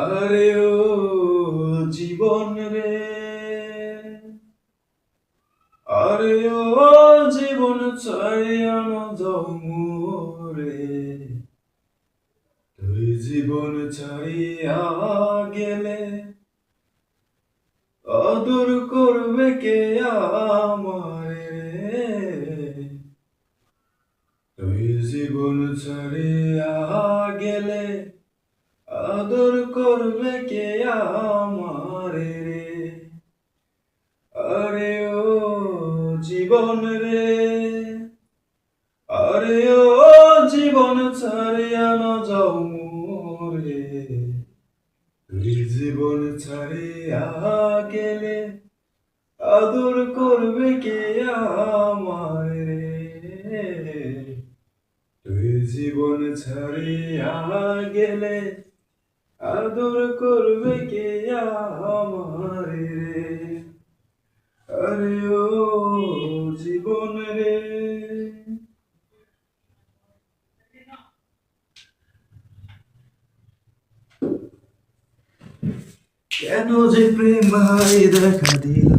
আরে ও জীবন রে, আরে ও জীবন ছাড়িয়া না যাও মোরে, তুই জীবন ছাড়িয়া গেলে আদর করবে কে আমারে রে? তুই জীবন ছাড়িয়া গেলে আদর করবে কে আমারে রে? আরে ও জীবন রে, আরে ও জীবন ছাড়িয়া না যাও মোরে, তুই জীবন ছাড়িয়া গেলে আদর করবে কে আমারে রে? তুই জীবন ছাড়িয়া গেলে আদর করবে কে আমারে রে? আরে ও জীবন রে। কেন যে প্রেম হায় দেখা দিল